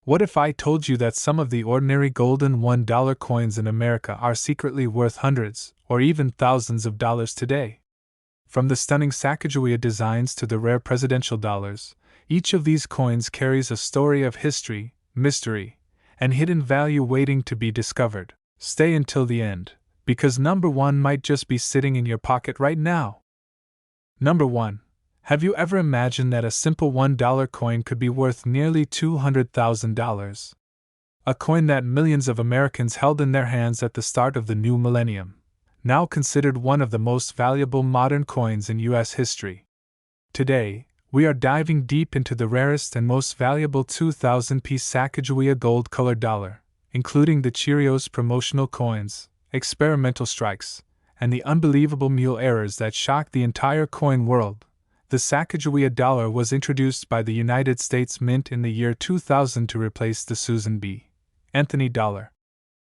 What if I told you that some of the ordinary golden $1 coins in America are secretly worth hundreds, or even thousands of dollars today? From the stunning Sacagawea designs to the rare presidential dollars, each of these coins carries a story of history, mystery, and hidden value waiting to be discovered. Stay until the end, because number 1 might just be sitting in your pocket right now. Number 1. Have you ever imagined that a simple $1 coin could be worth nearly $200,000? A coin that millions of Americans held in their hands at the start of the new millennium, now considered one of the most valuable modern coins in U.S. history. Today, we are diving deep into the rarest and most valuable 2000-piece Sacagawea gold-colored dollar, including the Cheerios promotional coins, experimental strikes, and the unbelievable mule errors that shocked the entire coin world. The Sacagawea dollar was introduced by the United States Mint in the year 2000 to replace the Susan B. Anthony dollar.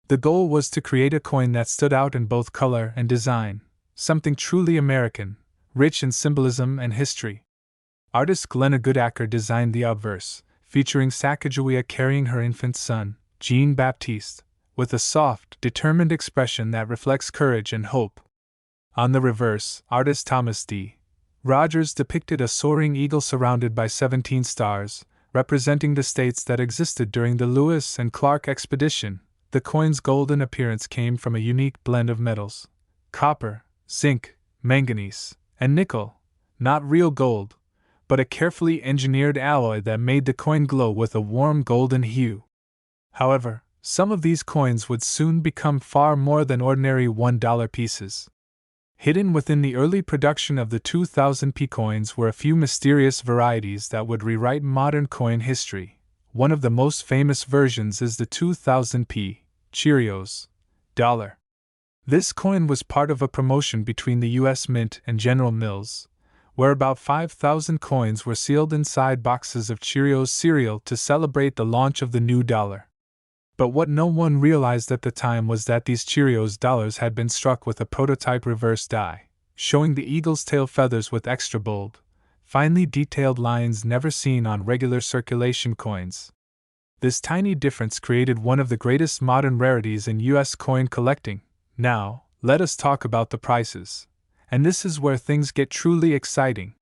The goal was to create a coin that stood out in both color and design, something truly American, rich in symbolism and history. Artist Glenna Goodacker designed the obverse, featuring Sacagawea carrying her infant son, Jean-Baptiste, with a soft, determined expression that reflects courage and hope. On the reverse, artist Thomas D. Rogers depicted a soaring eagle surrounded by 17 stars, representing the states that existed during the Lewis and Clark expedition. The coin's golden appearance came from a unique blend of metals: copper, zinc, manganese, and nickel, not real gold, but a carefully engineered alloy that made the coin glow with a warm golden hue. However, some of these coins would soon become far more than ordinary $1 pieces. Hidden within the early production of the 2000p coins were a few mysterious varieties that would rewrite modern coin history. One of the most famous versions is the 2000p Cheerios dollar. This coin was part of a promotion between the U.S. Mint and General Mills, where about 5,000 coins were sealed inside boxes of Cheerios cereal to celebrate the launch of the new dollar. But what no one realized at the time was that these Cheerios dollars had been struck with a prototype reverse die, showing the eagle's tail feathers with extra bold, finely detailed lines never seen on regular circulation coins. This tiny difference created one of the greatest modern rarities in U.S. coin collecting. Now, let us talk about the prices. And this is where things get truly exciting.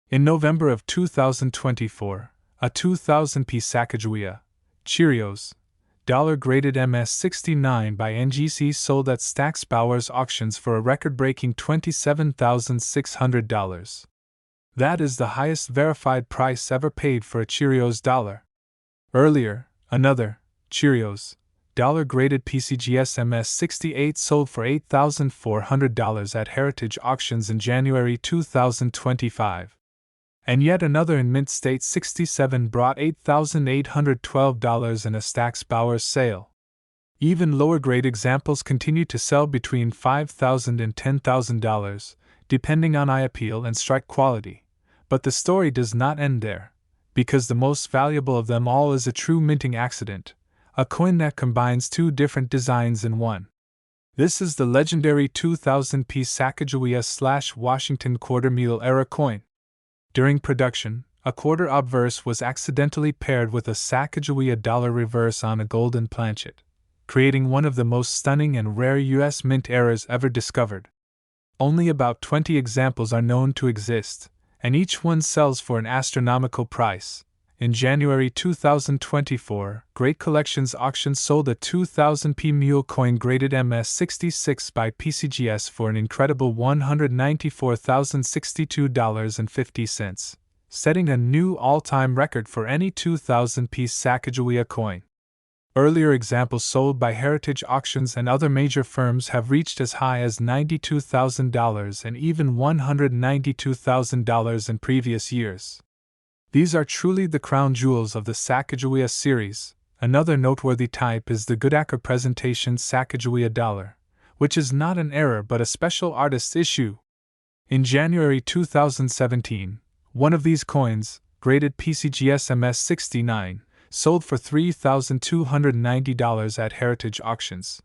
In November of 2024, a 2000p Sacagawea Cheerios dollar graded MS69 by NGC sold at Stack's Bowers auctions for a record-breaking $27,600. That is the highest verified price ever paid for a Cheerios dollar. Earlier, another Cheerios dollar graded PCGS MS68 sold for $8,400 at Heritage auctions in January 2025. And yet another in Mint State 67 brought $8,812 in a Stack's Bowers sale. Even lower grade examples continue to sell between $5,000 and $10,000, depending on eye appeal and strike quality. But the story does not end there, because the most valuable of them all is a true minting accident, a coin that combines two different designs in one. This is the legendary 2000p Sacagawea/Washington quarter mule era coin. During production, a quarter obverse was accidentally paired with a Sacagawea dollar reverse on a golden planchet, creating one of the most stunning and rare U.S. Mint errors ever discovered. Only about 20 examples are known to exist, and each one sells for an astronomical price. In January 2024, Great Collections Auctions sold a 2000p mule coin graded MS66 by PCGS for an incredible $194,062.50, setting a new all-time record for any 2000p Sacagawea coin. Earlier examples sold by Heritage Auctions and other major firms have reached as high as $92,000 and even $192,000 in previous years. These are truly the crown jewels of the Sacagawea series. Another noteworthy type is the Goodacker Presentation Sacagawea dollar, which is not an error but a special artist's issue. In January 2017, one of these coins, graded PCGS MS69, sold for $3,290 at Heritage Auctions.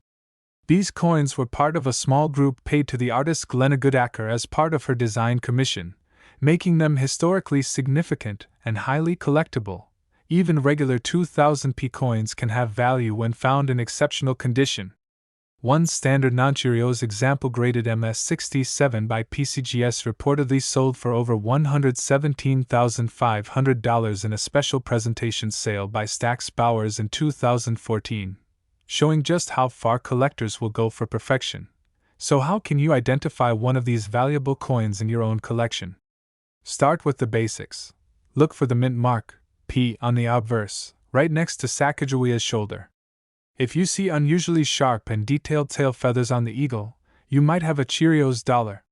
These coins were part of a small group paid to the artist Glenna Goodacker as part of her design commission, making them historically significant and highly collectible. Even regular 2000p coins can have value when found in exceptional condition. One standard non-Cheerios example graded MS67 by PCGS reportedly sold for over $117,500 in a special presentation sale by Stack's Bowers in 2014, showing just how far collectors will go for perfection. So how can you identify one of these valuable coins in your own collection? Start with the basics. Look for the mint mark, P, on the obverse, right next to Sacagawea's shoulder. If you see unusually sharp and detailed tail feathers on the eagle, you might have a Cheerios dollar.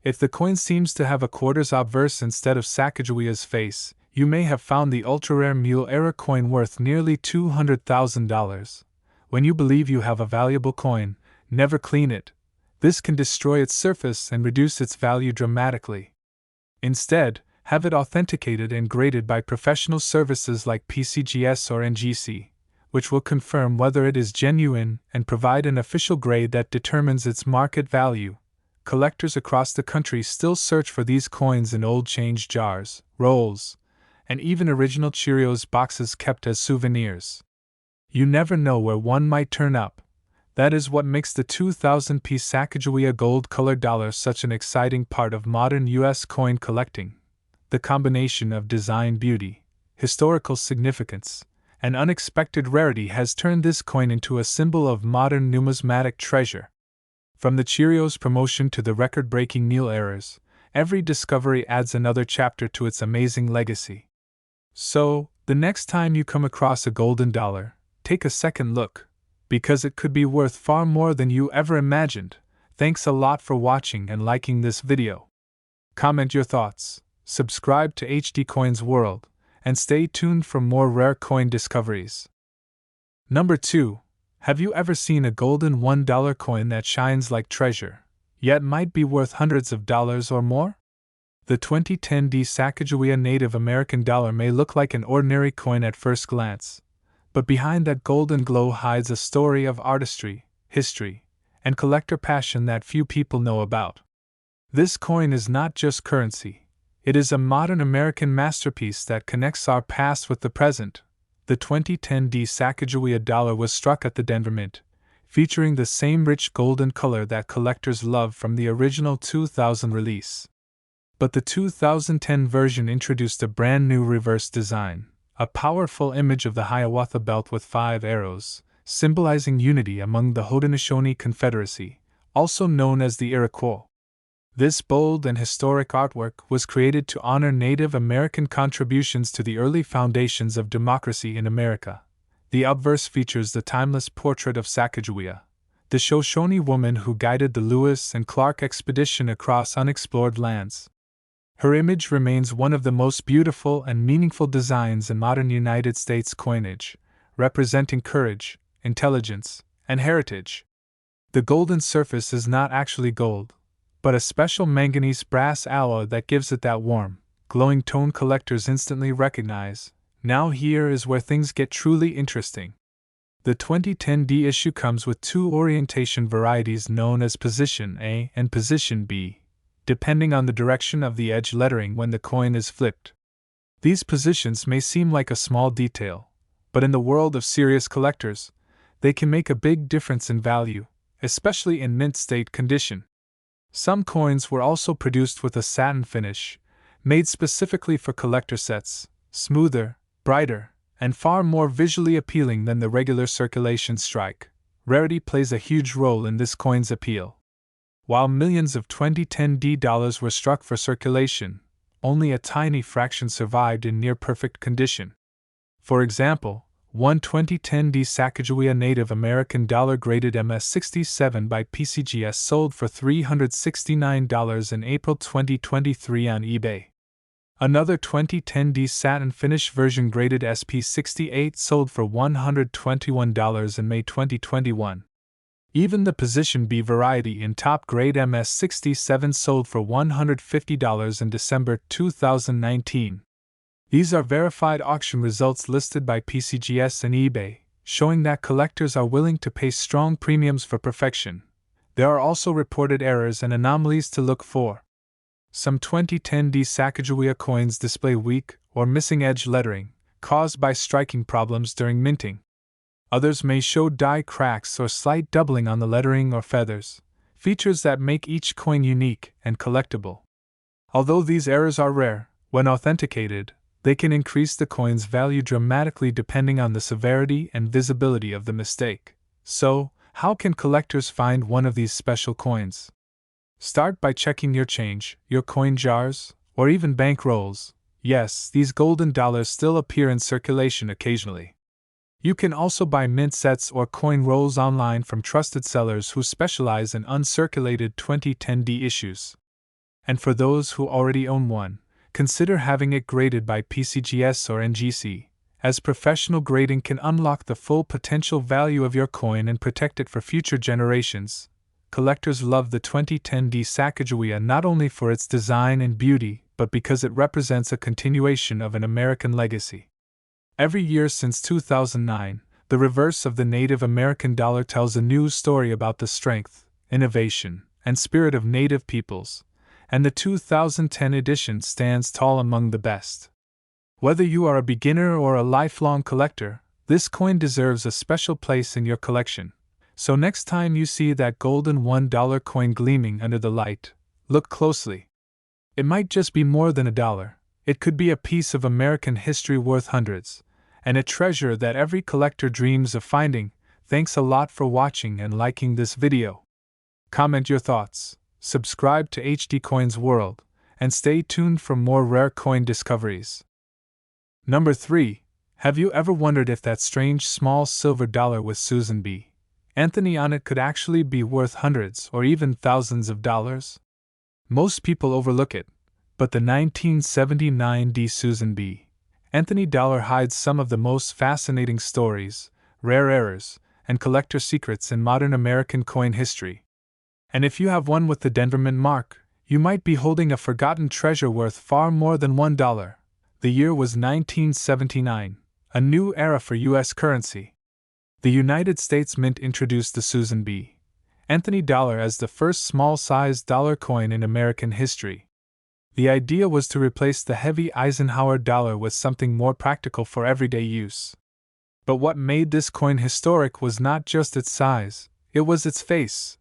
If the coin seems to have a quarters obverse instead of Sacagawea's face, you may have found the ultra-rare mule era coin worth nearly $200,000. When you believe you have a valuable coin, never clean it. This can destroy its surface and reduce its value dramatically. Instead, have it authenticated and graded by professional services like PCGS or NGC, which will confirm whether it is genuine and provide an official grade that determines its market value. Collectors across the country still search for these coins in old change jars, rolls, and even original Cheerios boxes kept as souvenirs. You never know where one might turn up. That is what makes the 2000p Sacagawea gold-colored dollar such an exciting part of modern U.S. coin collecting. The combination of design beauty, historical significance, and unexpected rarity has turned this coin into a symbol of modern numismatic treasure. From the Cheerios promotion to the record-breaking meal errors, every discovery adds another chapter to its amazing legacy. So, the next time you come across a golden dollar, take a second look, because it could be worth far more than you ever imagined. Thanks a lot for watching and liking this video. Comment your thoughts, subscribe to HD Coins World, and stay tuned for more rare coin discoveries. Number 2. Have you ever seen a golden $1 coin that shines like treasure, yet might be worth hundreds of dollars or more? The 2010 Sacagawea Native American dollar may look like an ordinary coin at first glance, but behind that golden glow hides a story of artistry, history, and collector passion that few people know about. This coin is not just currency. It is a modern American masterpiece that connects our past with the present. The 2010 Sacagawea dollar was struck at the Denver Mint, featuring the same rich golden color that collectors love from the original 2000 release. But the 2010 version introduced a brand new reverse design, a powerful image of the Hiawatha Belt with 5 arrows, symbolizing unity among the Haudenosaunee Confederacy, also known as the Iroquois. This bold and historic artwork was created to honor Native American contributions to the early foundations of democracy in America. The obverse features the timeless portrait of Sacagawea, the Shoshone woman who guided the Lewis and Clark expedition across unexplored lands. Her image remains one of the most beautiful and meaningful designs in modern United States coinage, representing courage, intelligence, and heritage. The golden surface is not actually gold, but a special manganese brass alloy that gives it that warm, glowing tone collectors instantly recognize. Now here is where things get truly interesting. The 2010 issue comes with 2 orientation varieties known as Position A and Position B, depending on the direction of the edge lettering when the coin is flipped. These positions may seem like a small detail, but in the world of serious collectors, they can make a big difference in value, especially in mint state condition. Some coins were also produced with a satin finish, made specifically for collector sets, smoother, brighter, and far more visually appealing than the regular circulation strike. Rarity plays a huge role in this coin's appeal. While millions of 2010 dollars were struck for circulation, only a tiny fraction survived in near-perfect condition. For example, one 2010 Sacagawea Native American dollar graded MS67 by PCGS sold for $369 in April 2023 on eBay. Another 2010 satin finish version graded SP68 sold for $121 in May 2021. Even the Position B variety in top grade MS67 sold for $150 in December 2019. These are verified auction results listed by PCGS and eBay, showing that collectors are willing to pay strong premiums for perfection. There are also reported errors and anomalies to look for. Some 2010 Sacagawea coins display weak or missing edge lettering, caused by striking problems during minting. Others may show die cracks or slight doubling on the lettering or feathers, features that make each coin unique and collectible. Although these errors are rare, when authenticated, they can increase the coin's value dramatically depending on the severity and visibility of the mistake. So, how can collectors find one of these special coins? Start by checking your change, your coin jars, or even bank rolls. Yes, these golden dollars still appear in circulation occasionally. You can also buy mint sets or coin rolls online from trusted sellers who specialize in uncirculated 2010D issues. And for those who already own one, consider having it graded by PCGS or NGC, as professional grading can unlock the full potential value of your coin and protect it for future generations. Collectors love the 2010D Sacagawea not only for its design and beauty, but because it represents a continuation of an American legacy. Every year since 2009, the reverse of the Native American dollar tells a new story about the strength, innovation, and spirit of Native peoples, and the 2010 edition stands tall among the best. Whether you are a beginner or a lifelong collector, this coin deserves a special place in your collection. So next time you see that golden $1 coin gleaming under the light, look closely. It might just be more than $1. It could be a piece of American history worth hundreds, and a treasure that every collector dreams of finding. Thanks a lot for watching and liking this video. Comment your thoughts, subscribe to HD Coins World, and stay tuned for more rare coin discoveries. Number 3. Have you ever wondered if that strange small silver dollar with Susan B. Anthony on it could actually be worth hundreds or even thousands of dollars? Most people overlook it, but the 1979 D Susan B. Anthony dollar hides some of the most fascinating stories, rare errors, and collector secrets in modern American coin history. And if you have one with the Denver Mint mark, you might be holding a forgotten treasure worth far more than $1. The year was 1979, a new era for U.S. currency. The United States Mint introduced the Susan B. Anthony dollar as the first small-sized dollar coin in American history. The idea was to replace the heavy Eisenhower dollar with something more practical for everyday use. But what made this coin historic was not just its size, it was its face.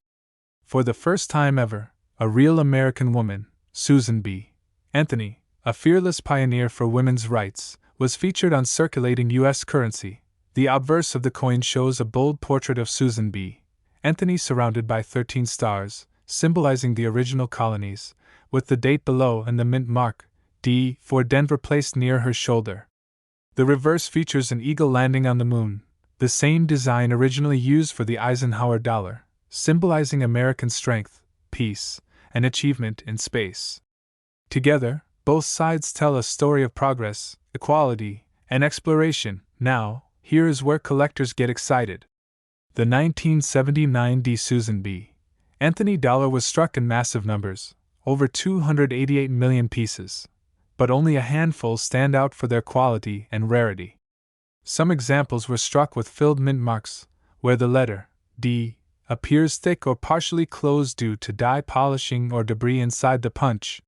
For the first time ever, a real American woman, Susan B. Anthony, a fearless pioneer for women's rights, was featured on circulating U.S. currency. The obverse of the coin shows a bold portrait of Susan B. Anthony surrounded by 13 stars, symbolizing the original colonies, with the date below and the mint mark, D, for Denver placed near her shoulder. The reverse features an eagle landing on the moon, the same design originally used for the Eisenhower dollar, symbolizing American strength, peace, and achievement in space. Together, both sides tell a story of progress, equality, and exploration. Now, here is where collectors get excited. The 1979 D Susan B. Anthony dollar was struck in massive numbers, over 288 million pieces, but only a handful stand out for their quality and rarity. Some examples were struck with filled mint marks, where the letter D appears thick or partially closed due to die polishing or debris inside the punch.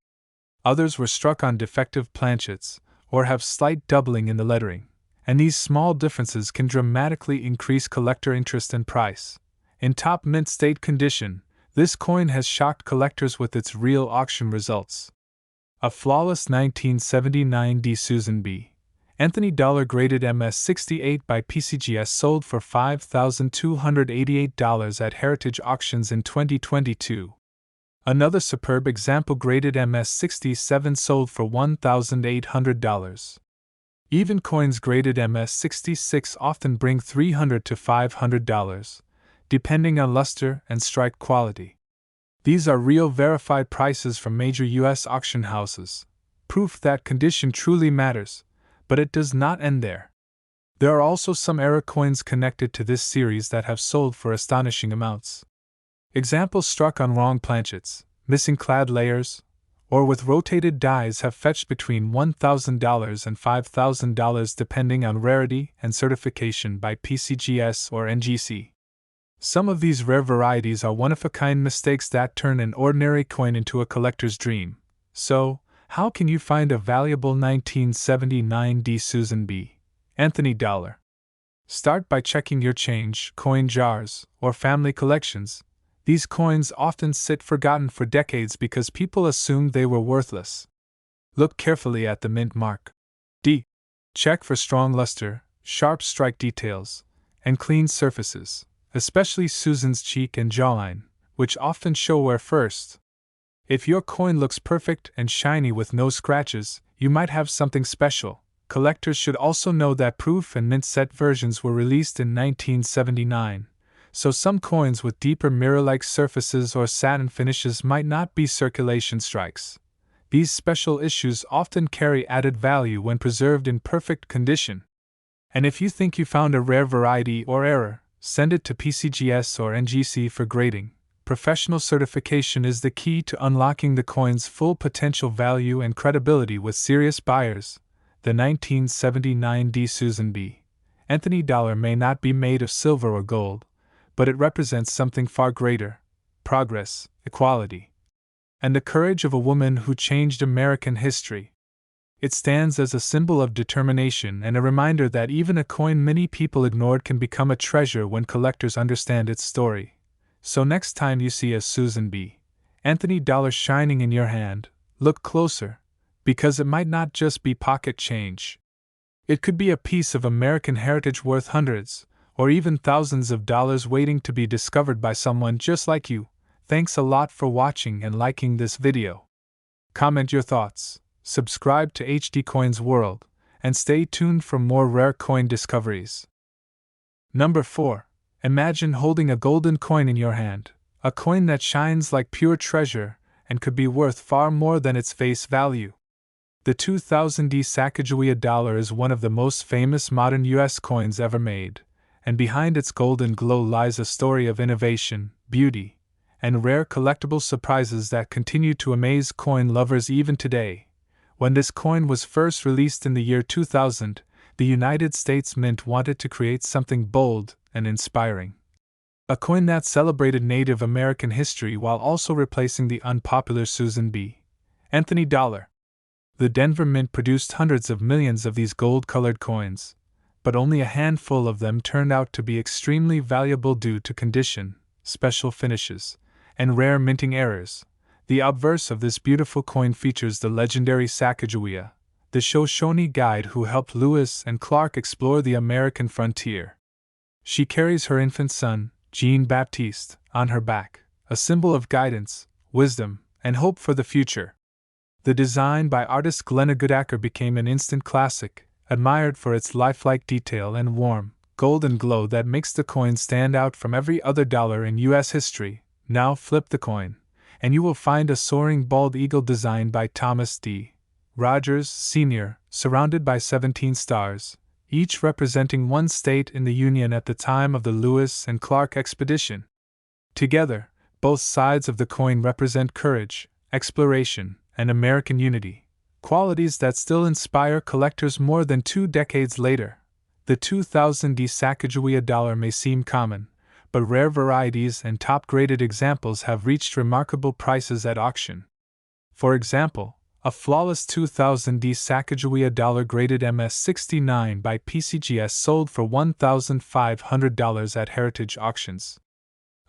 Others were struck on defective planchets, or have slight doubling in the lettering, and these small differences can dramatically increase collector interest and price. In top mint state condition, this coin has shocked collectors with its real auction results. A flawless 1979 D Susan B. Anthony dollar graded MS68 by PCGS sold for $5,288 at Heritage Auctions in 2022. Another superb example graded MS67 sold for $1,800. Even coins graded MS66 often bring $300 to $500, depending on luster and strike quality. These are real verified prices from major U.S. auction houses, proof that condition truly matters, but it does not end there. There are also some error coins connected to this series that have sold for astonishing amounts. Examples struck on wrong planchets, missing clad layers, or with rotated dies have fetched between $1,000 and $5,000 depending on rarity and certification by PCGS or NGC. Some of these rare varieties are one-of-a-kind mistakes that turn an ordinary coin into a collector's dream. So, how can you find a valuable 1979 D Susan B. Anthony Dollar. Start by checking your change, coin jars, or family collections. These coins often sit forgotten for decades because people assumed they were worthless. Look carefully at the mint mark. D. Check for strong luster, sharp strike details, and clean surfaces, especially Susan's cheek and jawline, which often show wear first. If your coin looks perfect and shiny with no scratches, you might have something special. Collectors should also know that proof and mint set versions were released in 1979, so some coins with deeper mirror-like surfaces or satin finishes might not be circulation strikes. These special issues often carry added value when preserved in perfect condition. And if you think you found a rare variety or error, send it to PCGS or NGC for grading. Professional certification is the key to unlocking the coin's full potential value and credibility with serious buyers. The 1979 D. Susan B. Anthony Dollar may not be made of silver or gold, but it represents something far greater: progress, equality, and the courage of a woman who changed American history. It stands as a symbol of determination and a reminder that even a coin many people ignored can become a treasure when collectors understand its story. So next time you see a Susan B. Anthony Dollar shining in your hand, look closer, because it might not just be pocket change. It could be a piece of American heritage worth hundreds, or even thousands of dollars waiting to be discovered by someone just like you. Thanks a lot for watching and liking this video. Comment your thoughts, subscribe to HD Coins World, and stay tuned for more rare coin discoveries. Number 4. Imagine holding a golden coin in your hand, a coin that shines like pure treasure and could be worth far more than its face value. The 2000 Sacagawea dollar is one of the most famous modern U.S. coins ever made, and behind its golden glow lies a story of innovation, beauty, and rare collectible surprises that continue to amaze coin lovers even today. When this coin was first released in the year 2000, the United States Mint wanted to create something bold and inspiring. A coin that celebrated Native American history while also replacing the unpopular Susan B. Anthony Dollar. The Denver Mint produced hundreds of millions of these gold-colored coins, but only a handful of them turned out to be extremely valuable due to condition, special finishes, and rare minting errors. The obverse of this beautiful coin features the legendary Sacagawea, the Shoshone guide who helped Lewis and Clark explore the American frontier. She carries her infant son, Jean-Baptiste, on her back, a symbol of guidance, wisdom, and hope for the future. The design by artist Glenna Goodacker became an instant classic, admired for its lifelike detail and warm, golden glow that makes the coin stand out from every other dollar in U.S. history. Now flip the coin, and you will find a soaring bald eagle designed by Thomas D. Rogers, Sr., surrounded by 17 stars, each representing one state in the Union at the time of the Lewis and Clark expedition. Together, both sides of the coin represent courage, exploration, and American unity, qualities that still inspire collectors more than 2 decades later. The 2000 Sacagawea dollar may seem common, but rare varieties and top-graded examples have reached remarkable prices at auction. For example, a flawless 2000 Sacagawea dollar graded MS69 by PCGS sold for $1,500 at heritage auctions.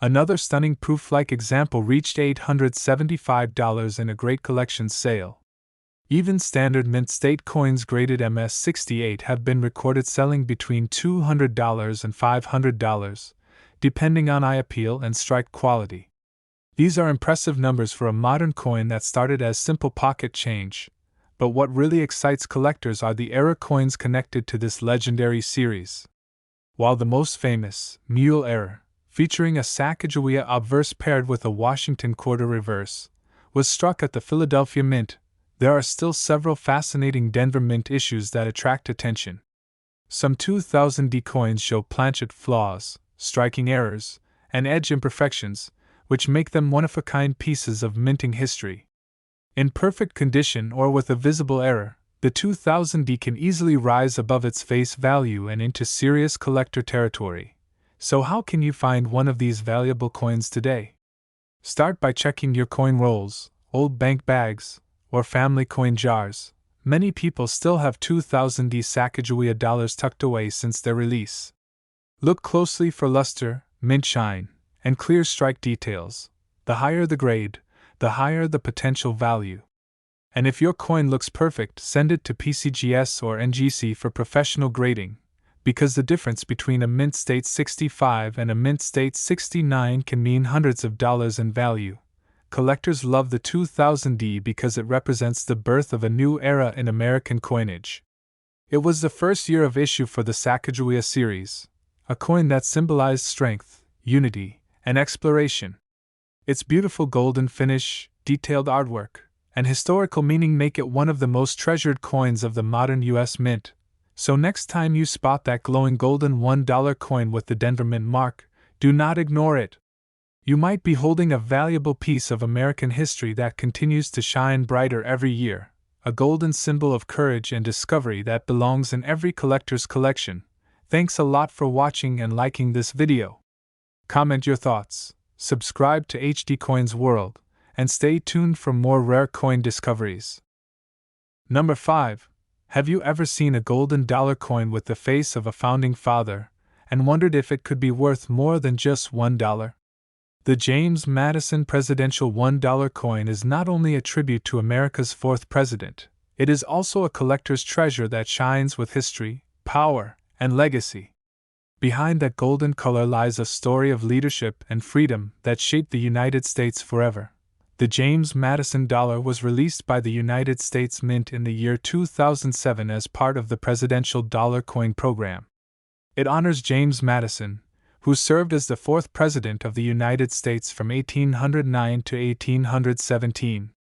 Another stunning proof-like example reached $875 in a great collections sale. Even standard mint state coins graded MS68 have been recorded selling between $200 and $500, depending on eye appeal and strike quality. These are impressive numbers for a modern coin that started as simple pocket change, but what really excites collectors are the error coins connected to this legendary series. While the most famous, Mule Error, featuring a Sacagawea obverse paired with a Washington quarter reverse, was struck at the Philadelphia Mint, there are still several fascinating Denver Mint issues that attract attention. Some 2000 coins show planchet flaws, striking errors, and edge imperfections, which make them one-of-a-kind pieces of minting history. In perfect condition or with a visible error, the 2000 can easily rise above its face value and into serious collector territory. So how can you find one of these valuable coins today? Start by checking your coin rolls, old bank bags, or family coin jars. many people still have 2000D Sacagawea dollars tucked away since their release. Look closely for luster, mint shine, and clear strike details. The higher the grade, the higher the potential value. And if your coin looks perfect, send it to PCGS or NGC for professional grading, because the difference between a mint state 65 and a mint state 69 can mean hundreds of dollars in value. Collectors love the 2000D because it represents the birth of a new era in American coinage. It was the first year of issue for the Sacagawea series, a coin that symbolized strength, unity, and exploration. Its beautiful golden finish, detailed artwork, and historical meaning make it one of the most treasured coins of the modern U.S. Mint. So next time you spot that glowing golden $1 coin with the Denver Mint mark, do not ignore it. You might be holding a valuable piece of American history that continues to shine brighter every year, a golden symbol of courage and discovery that belongs in every collector's collection. Thanks a lot for watching and liking this video. Comment your thoughts, subscribe to HD Coins World, and stay tuned for more rare coin discoveries. Number 5. Have you ever seen a golden dollar coin with the face of a founding father, and wondered if it could be worth more than just $1? The James Madison Presidential $1 coin is not only a tribute to America's fourth president, it is also a collector's treasure that shines with history, power, and legacy. Behind that golden color lies a story of leadership and freedom that shaped the United States forever. The James Madison dollar was released by the United States Mint in the year 2007 as part of the Presidential Dollar Coin Program. It honors James Madison, who served as the fourth President of the United States from 1809 to 1817.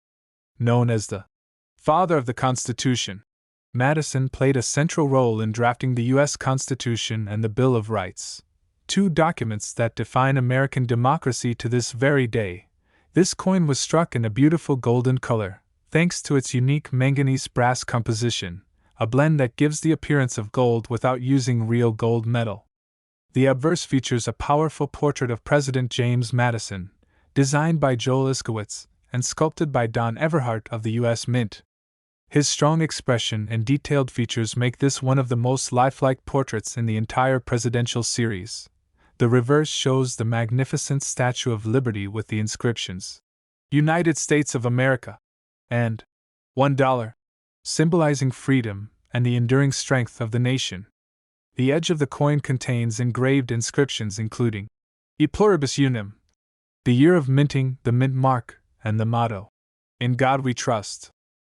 Known as the Father of the Constitution, Madison played a central role in drafting the U.S. Constitution and the Bill of Rights, two documents that define American democracy to this very day. This coin was struck in a beautiful golden color, thanks to its unique manganese brass composition, a blend that gives the appearance of gold without using real gold metal. The obverse features a powerful portrait of President James Madison, designed by Joel Iskowitz and sculpted by Don Everhart of the U.S. Mint. His strong expression and detailed features make this one of the most lifelike portraits in the entire presidential series. The reverse shows the magnificent Statue of Liberty with the inscriptions, United States of America, and $1, symbolizing freedom and the enduring strength of the nation. The edge of the coin contains engraved inscriptions including E pluribus unum, the year of minting, the mint mark, and the motto, In God We Trust.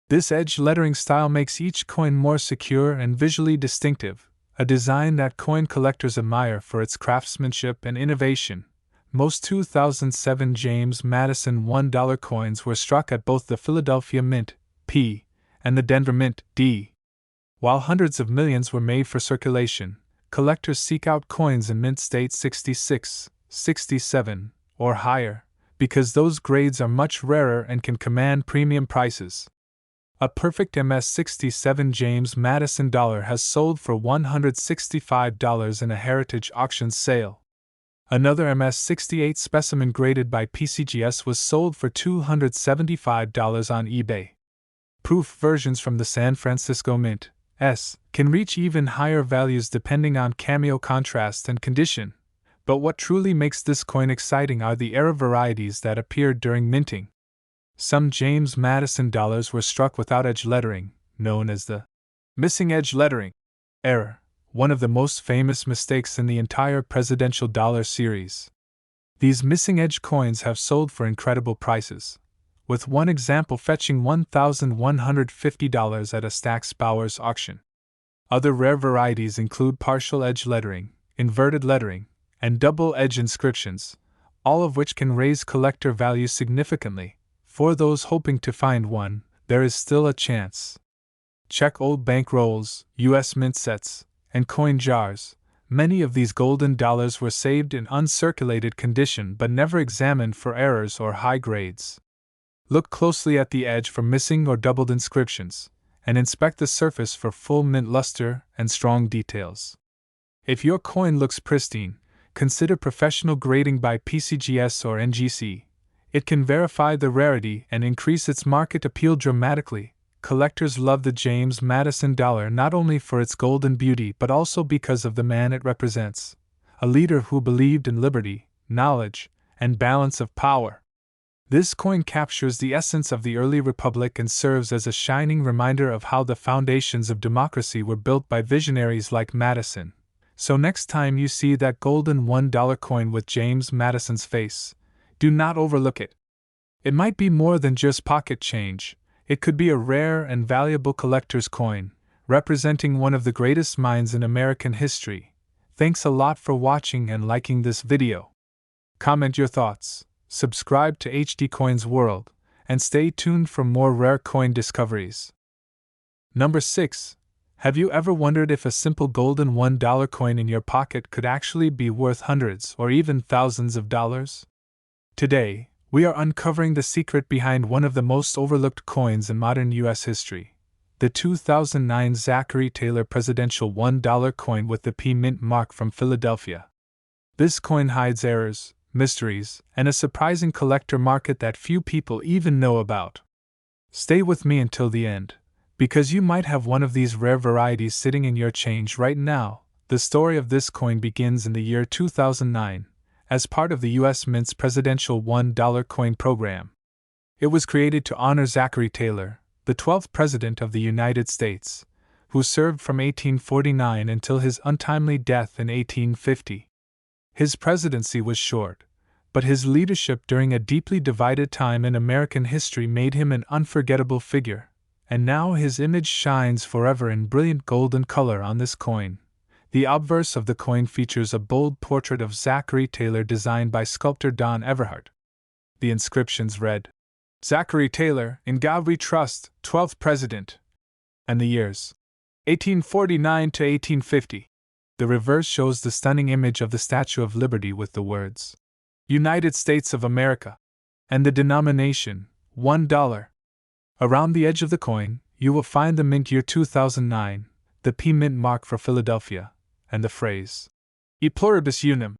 This edge lettering style makes each coin more secure and visually distinctive, a design that coin collectors admire for its craftsmanship and innovation. Most 2007 James Madison $1 coins were struck at both the Philadelphia Mint, P, and the Denver Mint, D. While hundreds of millions were made for circulation, collectors seek out coins in mint state 66, 67, or higher, because those grades are much rarer and can command premium prices. A perfect MS-67 James Madison dollar has sold for $165 in a heritage auction sale. Another MS-68 specimen graded by PCGS was sold for $275 on eBay. Proof versions from the San Francisco Mint S can reach even higher values depending on cameo contrast and condition, but what truly makes this coin exciting are the era varieties that appeared during minting. Some James Madison dollars were struck without edge lettering, known as the missing edge lettering error, one of the most famous mistakes in the entire presidential dollar series. These missing edge coins have sold for incredible prices, with one example fetching $1,150 at a Stack's Bowers auction. Other rare varieties include partial edge lettering, inverted lettering, and double edge inscriptions, all of which can raise collector value significantly. For those hoping to find one, there is still a chance. Check old bank rolls, U.S. mint sets, and coin jars. Many of these golden dollars were saved in uncirculated condition but never examined for errors or high grades. Look closely at the edge for missing or doubled inscriptions, and inspect the surface for full mint luster and strong details. If your coin looks pristine, consider professional grading by PCGS or NGC. It can verify the rarity and increase its market appeal dramatically. collectors love the James Madison dollar not only for its golden beauty but also because of the man it represents, a leader who believed in liberty, knowledge, and balance of power. This coin captures the essence of the early republic and serves as a shining reminder of how the foundations of democracy were built by visionaries like Madison. So next time you see that golden $1 coin with James Madison's face, do not overlook it. It might be more than just pocket change. It could be a rare and valuable collector's coin, representing one of the greatest minds in American history. Thanks a lot for watching and liking this video. Comment your thoughts, subscribe to HD Coins World, and stay tuned for more rare coin discoveries. Number 6. Have you ever wondered if a simple golden $1 coin in your pocket could actually be worth hundreds or even thousands of dollars? Today, we are uncovering the secret behind one of the most overlooked coins in modern U.S. history, the 2009 Zachary Taylor Presidential $1 coin with the P Mint mark from Philadelphia. This coin hides errors, mysteries, and a surprising collector market that few people even know about. Stay with me until the end, because you might have one of these rare varieties sitting in your change right now. The story of this coin begins in the year 2009, as part of the U.S. Mint's Presidential $1 coin program. It was created to honor Zachary Taylor, the 12th President of the United States, who served from 1849 until his untimely death in 1850. His presidency was short, but his leadership during a deeply divided time in American history made him an unforgettable figure, and now his image shines forever in brilliant golden color on this coin. The obverse of the coin features a bold portrait of Zachary Taylor designed by sculptor Don Everhart. The inscriptions read, "Zachary Taylor, in God we trust, 12th President," and the years 1849 to 1850. The reverse shows the stunning image of the Statue of Liberty with the words, "United States of America," and the denomination, $1. Around the edge of the coin, you will find the mint year 2009, the P Mint mark for Philadelphia, and the phrase, "E pluribus unum."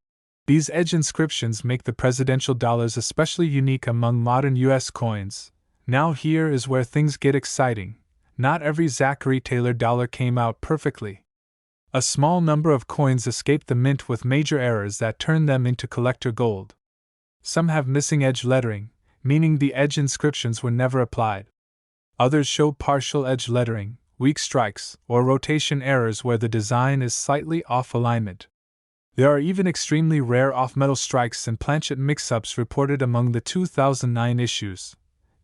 These edge inscriptions make the presidential dollars especially unique among modern U.S. coins. Now here is where things get exciting. Not every Zachary Taylor dollar came out perfectly. A small number of coins escaped the mint with major errors that turned them into collector gold. Some have missing edge lettering, meaning the edge inscriptions were never applied. Others show partial edge lettering, weak strikes, or rotation errors where the design is slightly off alignment. There are even extremely rare off-metal strikes and planchet mix-ups reported among the 2009 issues.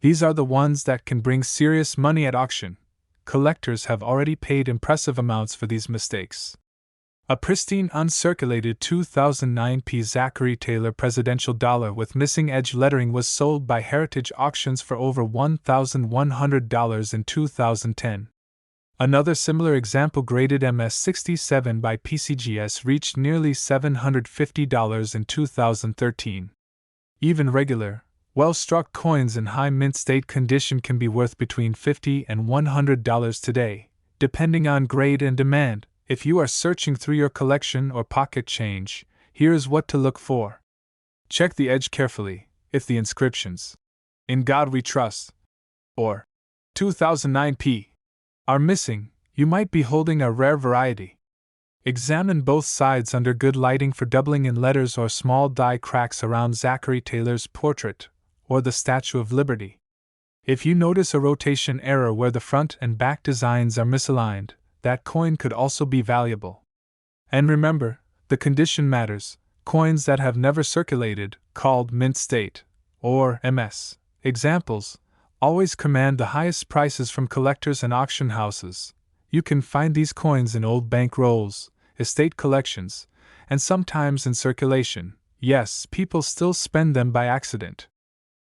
These are the ones that can bring serious money at auction. Collectors have already paid impressive amounts for these mistakes. A pristine uncirculated 2009 P Zachary Taylor presidential dollar with missing edge lettering was sold by Heritage Auctions for over $1,100 in 2010. Another similar example graded MS67 by PCGS reached nearly $750 in 2013. Even regular, well-struck coins in high mint state condition can be worth between $50 and $100 today, depending on grade and demand. If you are searching through your collection or pocket change, here is what to look for. Check the edge carefully. If the inscriptions, "In God We Trust," or 2009 P are missing, you might be holding a rare variety. Examine both sides under good lighting for doubling in letters or small die cracks around Zachary Taylor's portrait, or the Statue of Liberty. If you notice a rotation error where the front and back designs are misaligned, that coin could also be valuable. And remember, the condition matters. Coins that have never circulated, called mint state, or MS, examples, always command the highest prices from collectors and auction houses. You can find these coins in old bank rolls, estate collections, and sometimes in circulation. Yes, people still spend them by accident.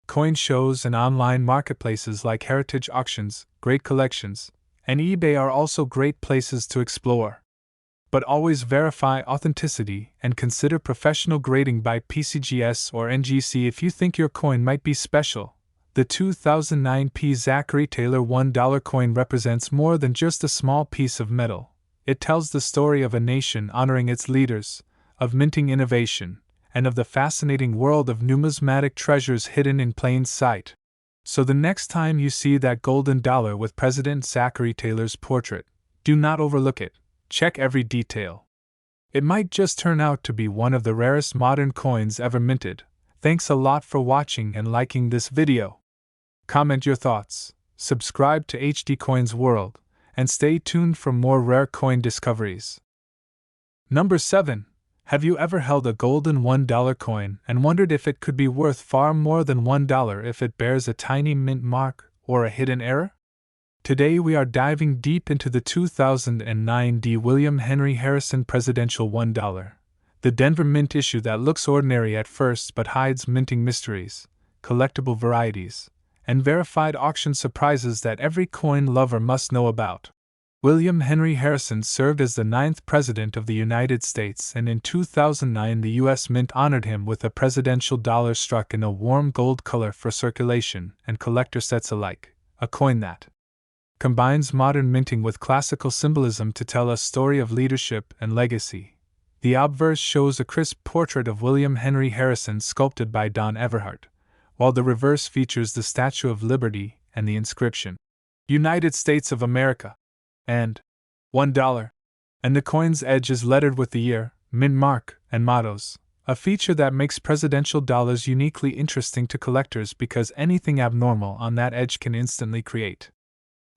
Coin shows and online marketplaces like Heritage Auctions, Great Collections, and eBay are also great places to explore. But always verify authenticity and consider professional grading by PCGS or NGC if you think your coin might be special. The 2009 P Zachary Taylor $1 coin represents more than just a small piece of metal. It tells the story of a nation honoring its leaders, of minting innovation, and of the fascinating world of numismatic treasures hidden in plain sight. So the next time you see that golden dollar with President Zachary Taylor's portrait, do not overlook it. Check every detail. It might just turn out to be one of the rarest modern coins ever minted. Thanks a lot for watching and liking this video. Comment your thoughts, subscribe to HD Coins World, and stay tuned for more rare coin discoveries. Number 7. Have you ever held a golden $1 coin and wondered if it could be worth far more than $1 if it bears a tiny mint mark or a hidden error? Today we are diving deep into the 2009 D. William Henry Harrison Presidential $1, the Denver Mint issue that looks ordinary at first but hides minting mysteries, collectible varieties, and verified auction surprises that every coin lover must know about. William Henry Harrison served as the 9th President of the United States, and in 2009 the U.S. Mint honored him with a presidential dollar struck in a warm gold color for circulation and collector sets alike, a coin that combines modern minting with classical symbolism to tell a story of leadership and legacy. The obverse shows a crisp portrait of William Henry Harrison sculpted by Don Everhart, while the reverse features the Statue of Liberty and the inscription, United States of America, and $1, and the coin's edge is lettered with the year, mint mark, and mottos, a feature that makes presidential dollars uniquely interesting to collectors because anything abnormal on that edge can instantly create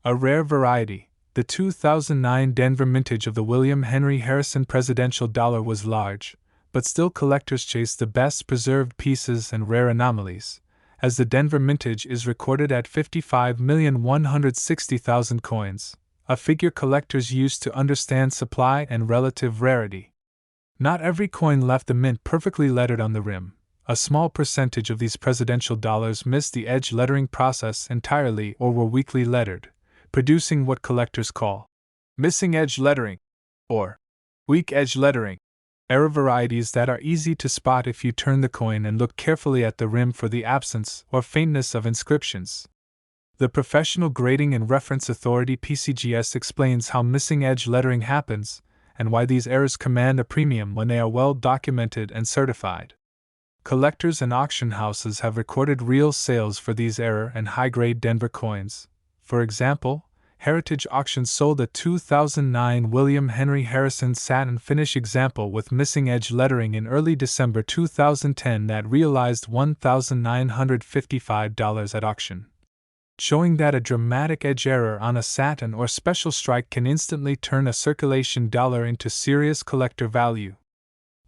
a rare variety. The 2009 Denver mintage of the William Henry Harrison Presidential Dollar was large, but still collectors chase the best preserved pieces and rare anomalies, as the Denver mintage is recorded at 55,160,000 coins. A figure collectors use to understand supply and relative rarity. Not every coin left the mint perfectly lettered on the rim. A small percentage of these presidential dollars missed the edge lettering process entirely or were weakly lettered, producing what collectors call missing edge lettering or weak edge lettering. Error varieties that are easy to spot if you turn the coin and look carefully at the rim for the absence or faintness of inscriptions. The Professional Grading and Reference Authority (PCGS) explains how missing edge lettering happens and why these errors command a premium when they are well documented and certified. Collectors and auction houses have recorded real sales for these error and high-grade Denver coins. For example, Heritage Auctions sold a 2009 William Henry Harrison satin finish example with missing edge lettering in early December 2010 that realized $1,955 at auction, showing that a dramatic edge error on a satin or special strike can instantly turn a circulation dollar into serious collector value.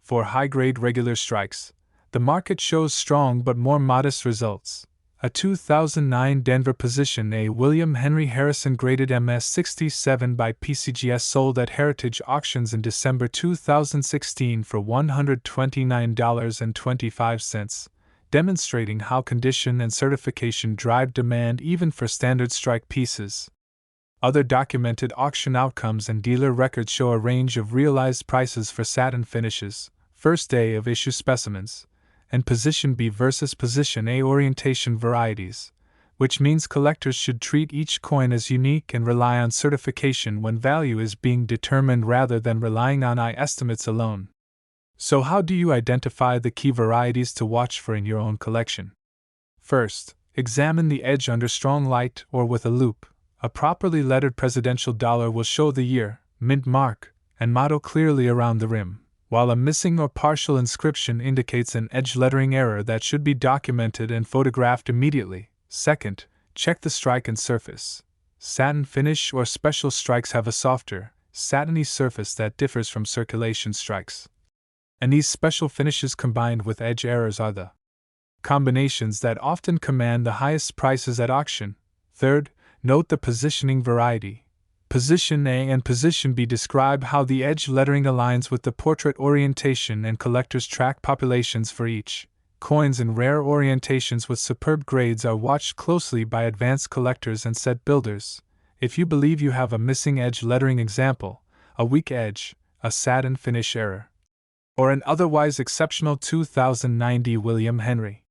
For high-grade regular strikes, the market shows strong but more modest results. A 2009 Denver Position A William Henry Harrison graded MS-67 by PCGS sold at Heritage Auctions in December 2016 for $129.25. Demonstrating how condition and certification drive demand even for standard strike pieces. Other documented auction outcomes and dealer records show a range of realized prices for satin finishes, first day of issue specimens, and Position B versus Position A orientation varieties, which means collectors should treat each coin as unique and rely on certification when value is being determined rather than relying on eye estimates alone. So how do you identify the key varieties to watch for in your own collection? First, examine the edge under strong light or with a loupe. A properly lettered presidential dollar will show the year, mint mark, and motto clearly around the rim, while a missing or partial inscription indicates an edge lettering error that should be documented and photographed immediately. Second, check the strike and surface. Satin finish or special strikes have a softer, satiny surface that differs from circulation strikes. And these special finishes combined with edge errors are the combinations that often command the highest prices at auction. Third, note the positioning variety. Position A and Position B describe how the edge lettering aligns with the portrait orientation, and collectors track populations for each. Coins in rare orientations with superb grades are watched closely by advanced collectors and set builders. If you believe you have a missing edge lettering example, a weak edge, a satin finish error, or an otherwise exceptional 2009 D. William Henry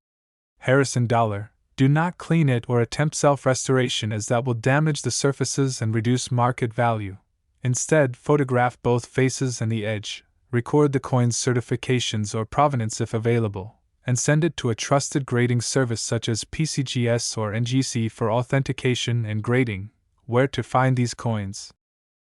Harrison dollar, do not clean it or attempt self-restoration, as that will damage the surfaces and reduce market value. Instead, photograph both faces and the edge, record the coin's certifications or provenance if available, and send it to a trusted grading service such as PCGS or NGC for authentication and grading. Where to find these coins?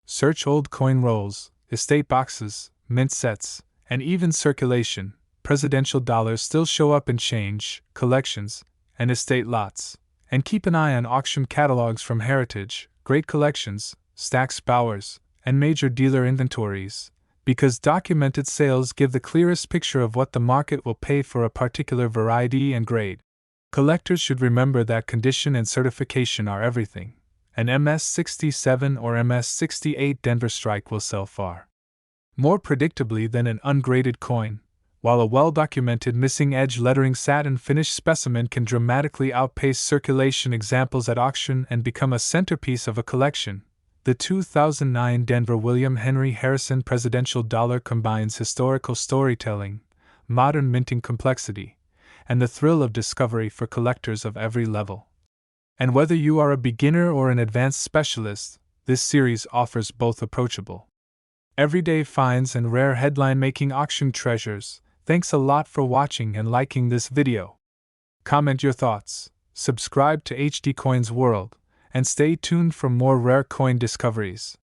Search old coin rolls, estate boxes, mint sets, and even circulation. Presidential dollars still show up in change, collections, and estate lots. And keep an eye on auction catalogs from Heritage, Great Collections, Stack's Bowers, and major dealer inventories, because documented sales give the clearest picture of what the market will pay for a particular variety and grade. Collectors should remember that condition and certification are everything. An MS-67 or MS-68 Denver Strike will sell far more predictably than an ungraded coin, while a well-documented missing-edge lettering satin finish specimen can dramatically outpace circulation examples at auction and become a centerpiece of a collection. The 2009 Denver William Henry Harrison Presidential Dollar combines historical storytelling, modern minting complexity, and the thrill of discovery for collectors of every level. And whether you are a beginner or an advanced specialist, this series offers both approachable, everyday finds and rare headline-making auction treasures. Thanks a lot for watching and liking this video. Comment your thoughts, subscribe to HD Coins World, and stay tuned for more rare coin discoveries.